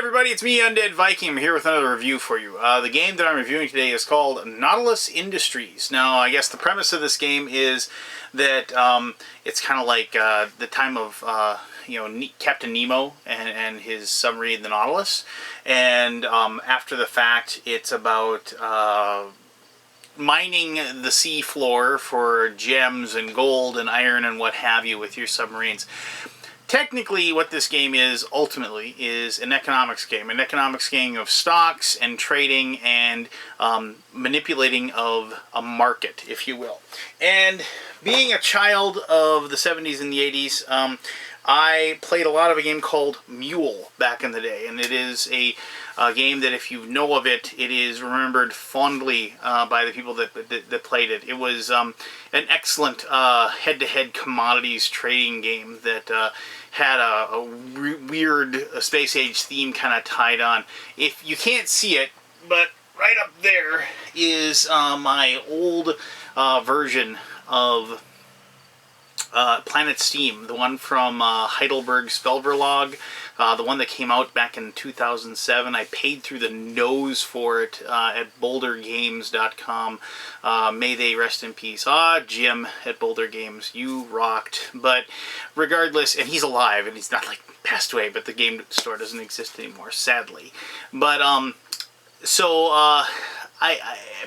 everybody, it's me, Undead Viking. I'm here with another review for you. The game that I'm reviewing today is called Nautilus Industries. Now, I guess the premise of this game is that it's kind of like the time of Captain Nemo and his submarine, the Nautilus. And after the fact, it's about mining the sea floor for gems and gold and iron and what have you with your submarines. Technically, what this game is, ultimately, is an economics game. An economics game of stocks and trading and manipulating of a market, if you will. And being a child of the 70s and the 80s, I played a lot of a game called Mule back in the day. And it is a game that, if you know of it, it is remembered fondly by the people that played it. It was an excellent head-to-head commodities trading game that had a weird space age theme kind of tied on. If you can't see it, but right up there is my old version of Planet Steam, the one from Heidelberg Spellverlag, the one that came out back in 2007. I paid through the nose for it at bouldergames.com. May they rest in peace. Jim at Boulder Games, you rocked. But regardless, and he's alive, and he's not like passed away, but the game store doesn't exist anymore, sadly. But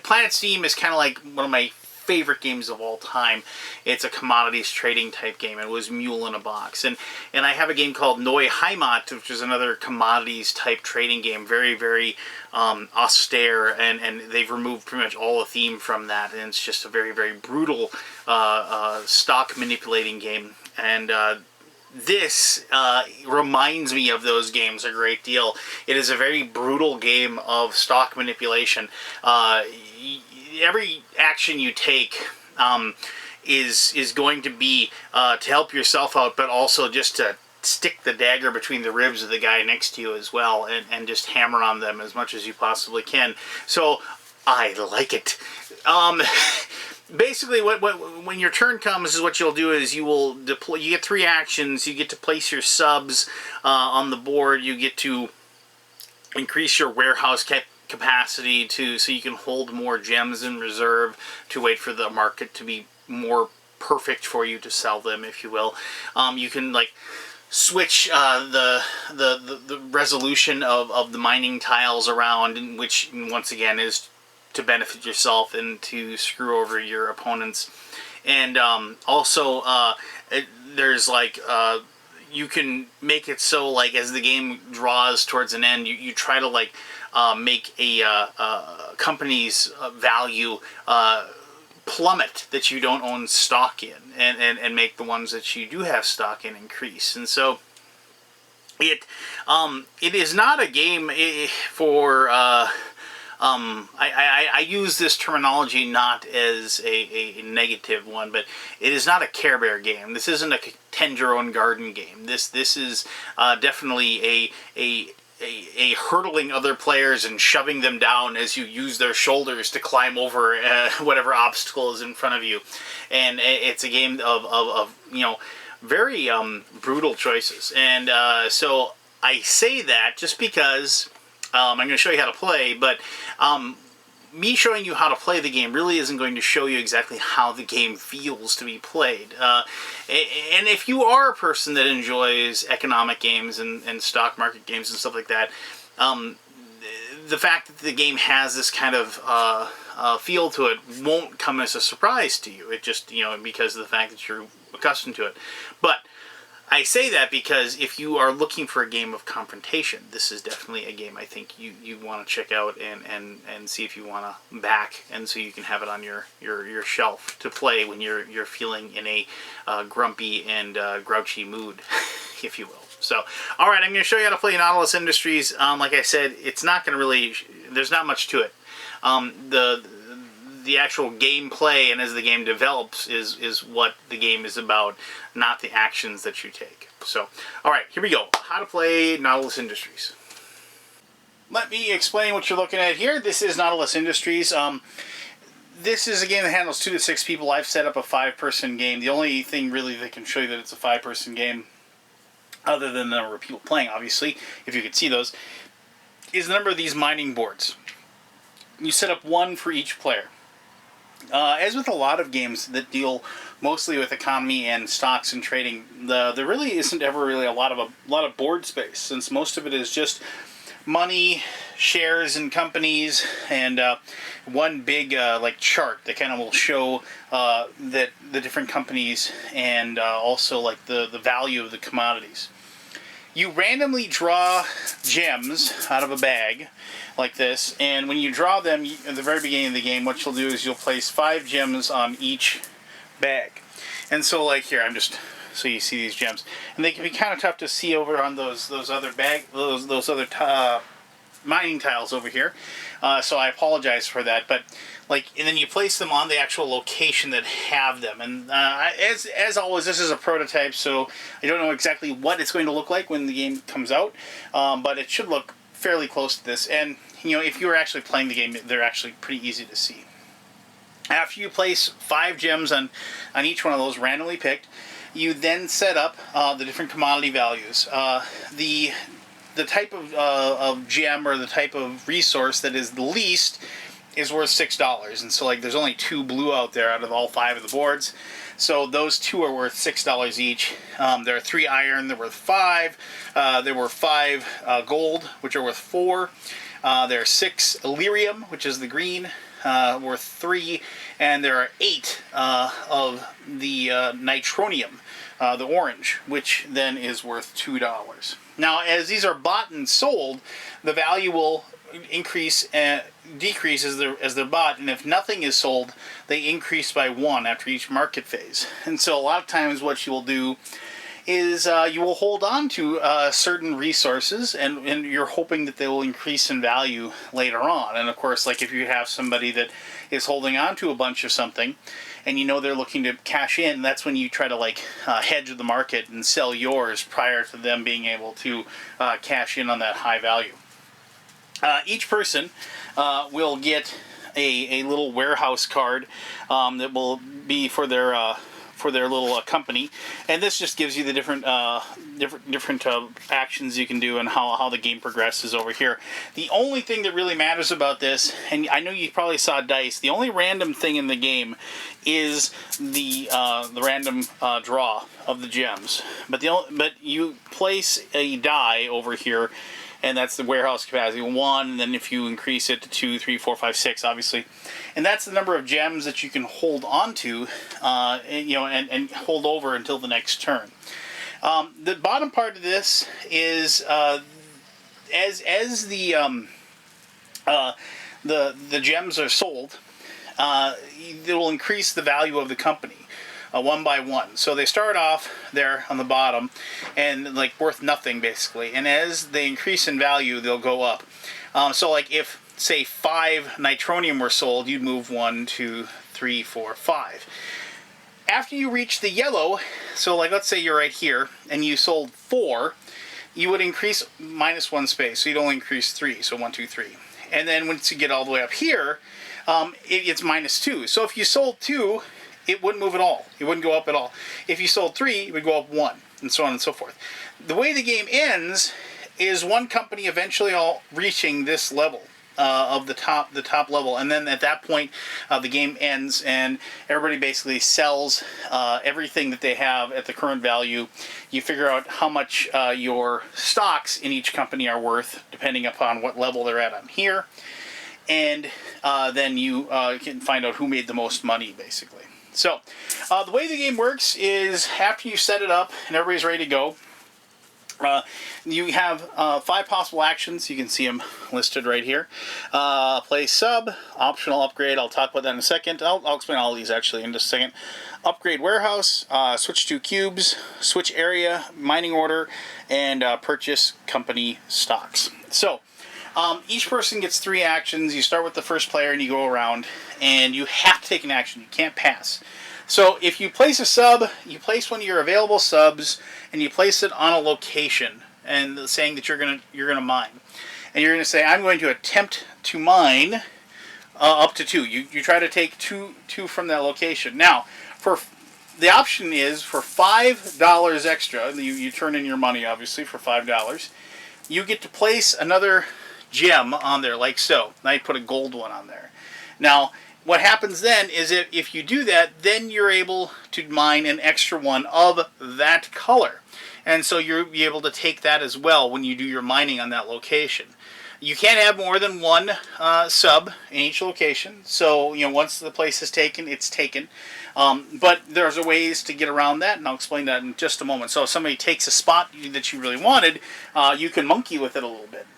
Planet Steam is kind of like one of my favorite games of all time. It's a commodities trading type game. It was Mule in a box. And I have a game called Neue Heimat, which is another commodities type trading game. Very, very austere, and they've removed pretty much all the theme from that. And it's just a very, very brutal stock manipulating game. And this reminds me of those games a great deal. It is a very brutal game of stock manipulation. Every action you take is going to be to help yourself out, but also just to stick the dagger between the ribs of the guy next to you as well, and just hammer on them as much as you possibly can. So I like it. Basically, when your turn comes, is what you'll do is you will deploy. You get 3 actions. You get to place your subs on the board. You get to increase your warehouse capacity so you can hold more gems in reserve to wait for the market to be more perfect for you to sell them, if you will. You can like switch the resolution of the mining tiles around, which once again is to benefit yourself and to screw over your opponents. And also there's like you can make it so, like, as the game draws towards an end, you try to like make a company's value plummet that you don't own stock in, and make the ones that you do have stock in increase. And so it is not a game for I use this terminology not as a negative one, but it is not a Care Bear game. This isn't a tend your own garden game. This is definitely a hurdling other players and shoving them down as you use their shoulders to climb over whatever obstacle is in front of you. And it's a game of very brutal choices. And so I say that just because I'm going to show you how to play, but me showing you how to play the game really isn't going to show you exactly how the game feels to be played. And if you are a person that enjoys economic games and stock market games and stuff like that, the fact that the game has this kind of feel to it won't come as a surprise to you. It just, because of the fact that you're accustomed to it. But I say that because if you are looking for a game of confrontation, this is definitely a game I think you want to check out and see if you want to back, and so you can have it on your shelf to play when you're feeling in a grumpy and grouchy mood, if you will. So, all right, I'm going to show you how to play Nautilus Industries. Like I said, it's not going to really, there's not much to it. The actual gameplay and as the game develops is what the game is about, not the actions that you take. So, alright, here we go. How to play Nautilus Industries. Let me explain what you're looking at here. This is Nautilus Industries. This is a game that handles 2 to 6 people. I've set up a 5-person game. The only thing really that can show you that it's a 5-person game, other than the number of people playing, obviously, if you could see those, is the number of these mining boards. You set up one for each player. As with a lot of games that deal mostly with economy and stocks and trading, there really isn't ever really a lot of board space, since most of it is just money, shares in companies, and one big like chart that kind of will show that the different companies and also like the value of the commodities. You randomly draw gems out of a bag like this, and when you draw them at the very beginning of the game, what you'll do is you'll place 5 gems on each bag. And so like here, so you see these gems, and they can be kind of tough to see over on those other mining tiles over here. So I apologize for that, but and then you place them on the actual location that have them. And as always, this is a prototype, so I don't know exactly what it's going to look like when the game comes out, but it should look fairly close to this. And if you were actually playing the game, they're actually pretty easy to see. After you place 5 gems on each one of those randomly picked, you then set up the different commodity values. The type of gem or the type of resource that is the least is worth $6, and so there's only 2 blue out there out of all 5 of the boards, so those 2 are worth $6 each. There are 3 iron, they're worth 5. There were 5 gold, which are worth 4. There are 6 Illyrium, which is the green, worth 3, and there are 8 of the Nitronium, the orange, which then is worth $2. Now, as these are bought and sold, the value will increase and decrease as they're bought, and if nothing is sold, they increase by 1 after each market phase. And so a lot of times what you will do is you will hold on to certain resources, and you're hoping that they will increase in value later on. And of course, if you have somebody that is holding on to a bunch of something and they're looking to cash in, that's when you try to hedge the market and sell yours prior to them being able to cash in on that high value. Each person will get a little warehouse card that will be for their little company, and this just gives you the different actions you can do and how the game progresses over here. The only thing that really matters about this, and I know you probably saw dice, the only random thing in the game is the random draw of the gems. But you place a die over here, and that's the warehouse capacity 1, and then if you increase it to 2, 3, 4, 5, 6, obviously, and that's the number of gems that you can hold on to, and hold over until the next turn. The bottom part of this is as the gems are sold, it will increase the value of the company. 1 by 1. So they start off there on the bottom and worth nothing basically, and as they increase in value they'll go up. So if say 5 Nitronium were sold, you'd move 1, 2, 3, 4, 5. After you reach the yellow, so let's say you're right here and you sold 4, you would increase -1 space, so you'd only increase 3, so 1, 2, 3. And then once you get all the way up here, it's -2. So if you sold 2, it wouldn't move at all. It wouldn't go up at all. If you sold 3, it would go up 1, and so on and so forth. The way the game ends is one company eventually all reaching this level of the top level, and then at that point the game ends, and everybody basically sells everything that they have at the current value. You figure out how much your stocks in each company are worth, depending upon what level they're at on here, and then you can find out who made the most money, basically. So, the way the game works is after you set it up and everybody's ready to go, you have 5 possible actions. You can see them listed right here. Play sub, optional upgrade. I'll talk about that in a second. I'll explain all of these actually in just a second. Upgrade warehouse, switch to cubes, switch area, mining order, and purchase company stocks. So, each person gets 3 actions. You start with the first player and you go around, and you have to take an action. You can't pass. So if you place a sub, you place one of your available subs, and you place it on a location, and saying that you're gonna mine, and you're gonna say, I'm going to attempt to mine up to 2. You try to take two from that location. Now, for the option is for $5 extra. You turn in your money obviously for $5. You get to place another gem on there like so. And I put a gold one on there. Now, what happens then is if you do that, then you're able to mine an extra one of that color. And so you'll be able to take that as well when you do your mining on that location. You can't have more than one sub in each location. So, once the place is taken, it's taken. But there's ways to get around that, and I'll explain that in just a moment. So if somebody takes a spot that you really wanted, you can monkey with it a little bit.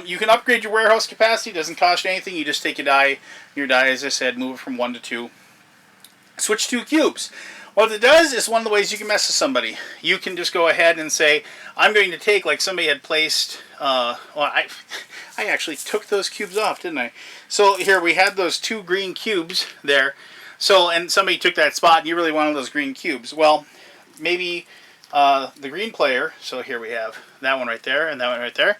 You can upgrade your warehouse capacity. It doesn't cost you anything. You just take your die, as I said, move it from 1 to 2. Switch 2 cubes. What it does is one of the ways you can mess with somebody. You can just go ahead and say, I'm going to take, like somebody had placed, I actually took those cubes off, didn't I? So here we had those 2 green cubes there. So, and somebody took that spot and you really wanted those green cubes. Well, maybe the green player, so here we have that one right there and that one right there.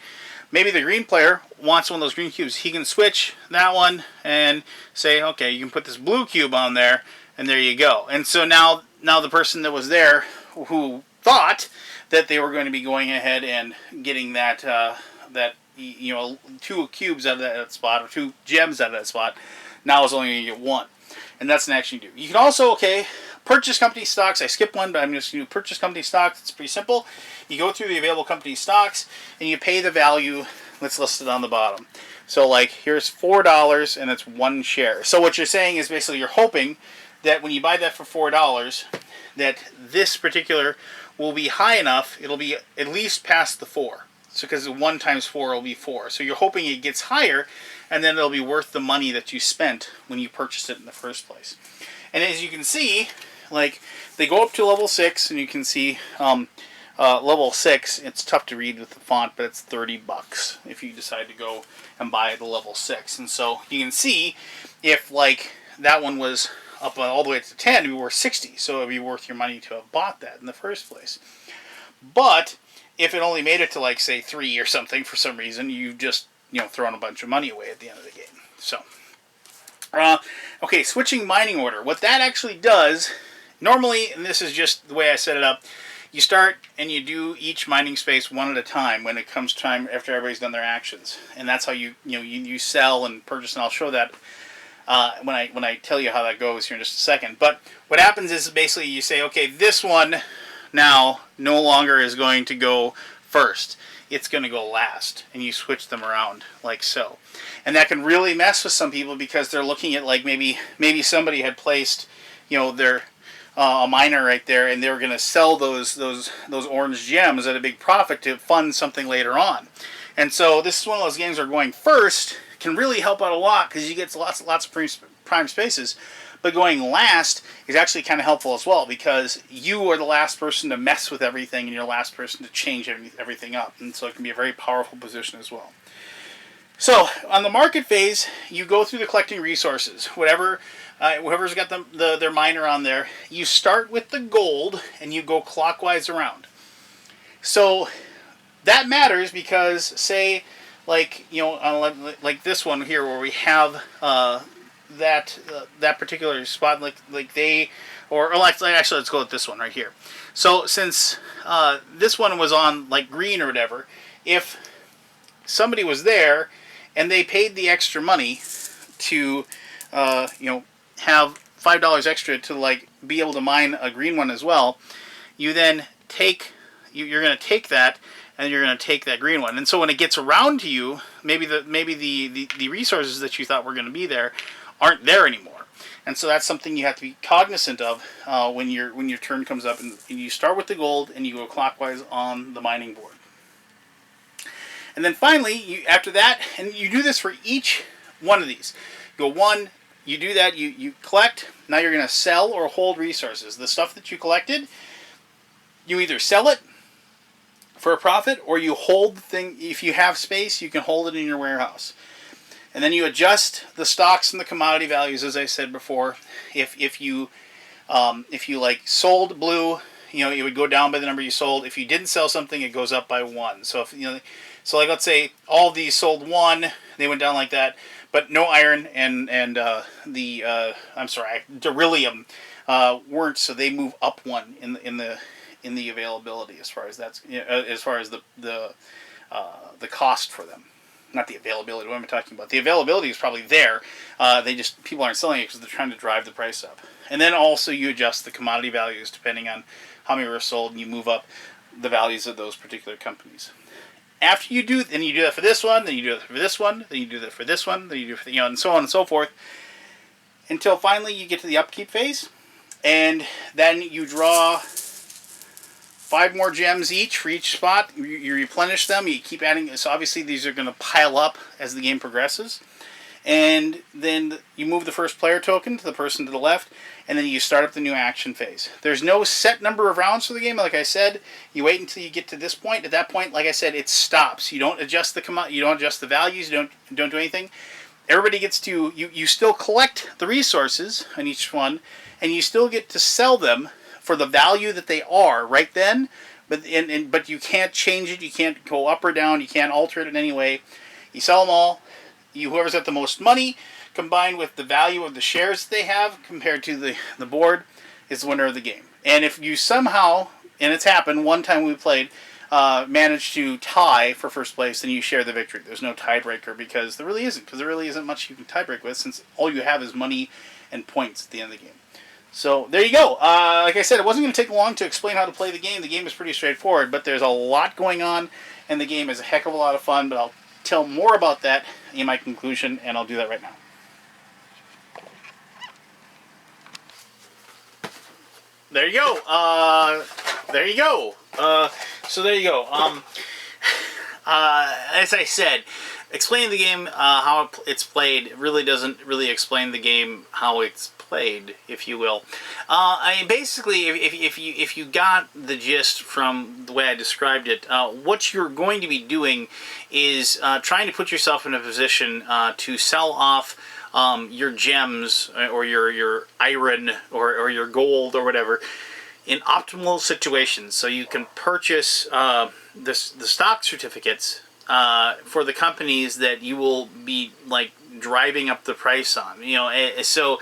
Maybe the green player wants one of those green cubes. He can switch that one and say, okay, you can put this blue cube on there, and there you go. And so now the person that was there who thought that they were going to be going ahead and getting that 2 cubes out of that spot, or 2 gems out of that spot, now is only going to get 1. And that's an action you do. You can also, purchase company stocks. I skipped one, but I'm just going to purchase company stocks. It's pretty simple. You go through the available company stocks, and you pay the value that's listed on the bottom. So, like, here's $4, and it's 1 share. So what you're saying is basically you're hoping that when you buy that for $4, that this particular will be high enough, it'll be at least past the 4. So because 1 times 4 will be 4. So you're hoping it gets higher, and then it'll be worth the money that you spent when you purchased it in the first place. And as you can see, like, they go up to level 6, and you can see level 6, it's tough to read with the font, but it's $30 if you decide to go and buy the level 6. And so you can see if, like, that one was up all the way to 10, it would be worth 60. So it would be worth your money to have bought that in the first place. But if it only made it to, like, say, 3 or something for some reason, you just, thrown a bunch of money away at the end of the game. So, okay, switching mining order. What that actually does, normally, and this is just the way I set it up, you start and you do each mining space one at a time when it comes time after everybody's done their actions. And that's how you sell and purchase, and I'll show that when I tell you how that goes here in just a second. But what happens is basically you say, okay, this one now no longer is going to go first. It's going to go last, and you switch them around like so. And that can really mess with some people because they're looking at, like, maybe somebody had placed, their a miner right there, and they were going to sell those orange gems at a big profit to fund something later on. And so this is one of those games where going first can really help out a lot because you get lots of prime spaces. But going last is actually kind of helpful as well because you are the last person to mess with everything and you're the last person to change everything up. And so it can be a very powerful position as well. So on the market phase, you go through the collecting resources. Whoever's got their miner on there, you start with the gold and you go clockwise around. So that matters because, say, like like this one here where we have that particular spot, like they, or actually let's go with this one right here. So since this one was on like green or whatever, if somebody was there and they paid the extra money to have $5 extra to like be able to mine a green one as well, you then you're going to take that and you're going to take that green one. And so when it gets around to you, maybe the resources that you thought were going to be there aren't there anymore. And so that's something you have to be cognizant of when your turn comes up, and you start with the gold and you go clockwise on the mining board. And then finally, after that, and you do this for each one of these. You go one, you do that, you collect. Now you're going to sell or hold resources. The stuff that you collected, you either sell it for a profit or you hold the thing. If you have space, you can hold it in your warehouse. And then you adjust the stocks and the commodity values, as I said before. If you like sold blue, it would go down by the number you sold. If you didn't sell something, it goes up by 1. So so like let's say all of these sold 1, they went down like that, but no iron and beryllium weren't, so they move up 1 in the availability as far as that's as far as the cost for them. not the availability, what am I talking about? The availability is probably there. People aren't selling it because they're trying to drive the price up. And then also you adjust the commodity values depending on how many were sold, and you move up the values of those particular companies. After you do, then you do that for this one, then you do that for this one, then you do that for this one, then you do it for, and so on and so forth, until finally you get to the upkeep phase, and then you draw 5 more gems each for each spot. You replenish them. You keep adding. So obviously these are going to pile up as the game progresses. And then you move the first player token to the person to the left, and then you start up the new action phase. There's no set number of rounds for the game. Like I said, you wait until you get to this point. At that point, like I said, it stops. You don't adjust you don't adjust the values. You don't do anything. Everybody gets to you still collect the resources on each one, and you still get to sell them for the value that they are right then, but you can't change it. You can't go up or down. You can't alter it in any way. You sell them all. Whoever's got the most money, combined with the value of the shares that they have compared to the board, is the winner of the game. And if you somehow, and it's happened one time we played, manage to tie for first place, then you share the victory. There's no tiebreaker because there really isn't much you can tiebreak with, since all you have is money and points at the end of the game. So there you go. Like I said, it wasn't going to take long to explain how to play the game. The game is pretty straightforward, but there's a lot going on, and the game is a heck of a lot of fun. But I'll tell more about that in my conclusion, and I'll do that right now. There you go. There you go. So there you go. As I said, explaining the game how it's played really doesn't really explain the game how it's played, if you will. I mean, basically, if you got the gist from the way I described it, what you're going to be doing is trying to put yourself in a position to sell off your gems or your iron or your gold or whatever in optimal situations, so you can purchase the stock certificates for the companies that you will be like driving up the price on. So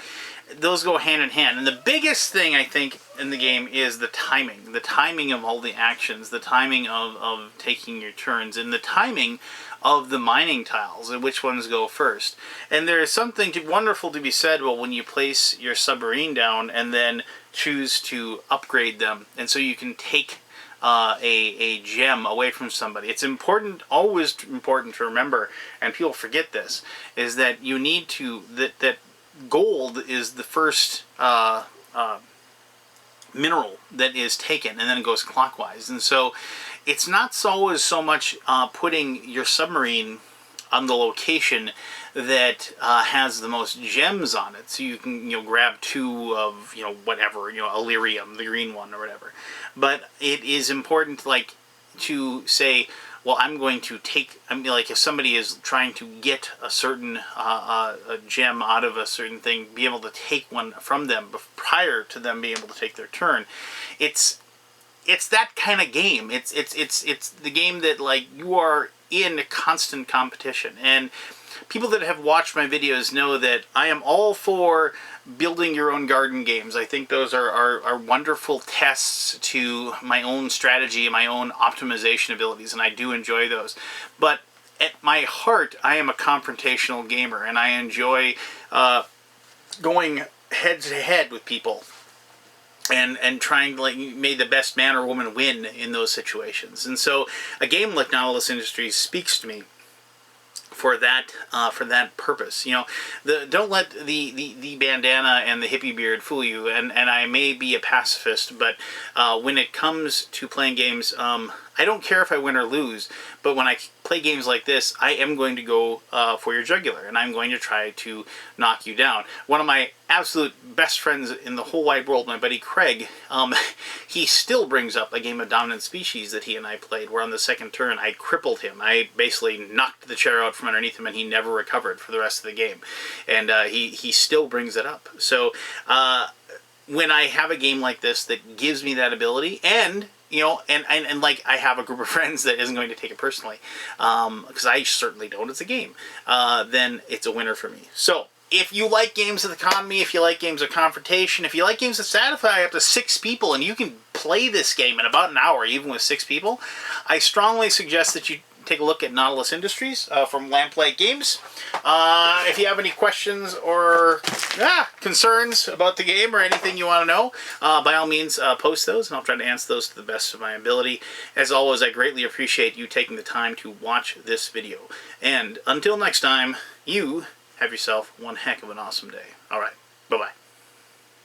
those go hand in hand. And the biggest thing I think in the game is the timing of all the actions, the timing of taking your turns, and the timing of the mining tiles and which ones go first. And there is something wonderful to be said about when you place your submarine down and then choose to upgrade them, and so you can take a gem away from somebody. It's always important to remember, and people forget this, is that you need to, that gold is the first mineral that is taken, and then it goes clockwise. And so it's not always so much putting your submarine on the location that has the most gems on it, so you can grab 2 of whatever, Illyrium, the green one or whatever. But it is important to say, well, I'm going to take, if somebody is trying to get a certain a gem out of a certain thing, be able to take one from them prior to them being able to take their turn. It's that kind of game. It's the game that you are in constant competition. And people that have watched my videos know that I am all for building your own garden games. I think those are wonderful tests to my own strategy, my own optimization abilities, and I do enjoy those. But at my heart, I am a confrontational gamer, and I enjoy going head to head with people and trying to make the best man or woman win in those situations. And so a game like Nautilus Industries speaks to me for that purpose. Don't let the bandana and the hippie beard fool you. And I may be a pacifist, but when it comes to playing games, I don't care if I win or lose. But when I play games like this, I am going to go for your jugular, and I'm going to try to knock you down. One of my absolute best friends in the whole wide world, my buddy Craig, he still brings up a game of Dominant Species that he and I played, where on the second turn I crippled him. I basically knocked the chair out from underneath him, and he never recovered for the rest of the game. And he still brings it up. So when I have a game like this that gives me that ability, and I have a group of friends that isn't going to take it personally, because I certainly don't. It's a game. Then it's a winner for me. So if you like games of economy, if you like games of confrontation, if you like games that satisfy up to 6 people, and you can play this game in about an hour, even with 6 people, I strongly suggest that you take a look at Nautilus Industries from Lamplight Games. If you have any questions or concerns about the game or anything you want to know, by all means post those, and I'll try to answer those to the best of my ability. As always, I greatly appreciate you taking the time to watch this video. And until next time, you have yourself one heck of an awesome day. All right, bye-bye.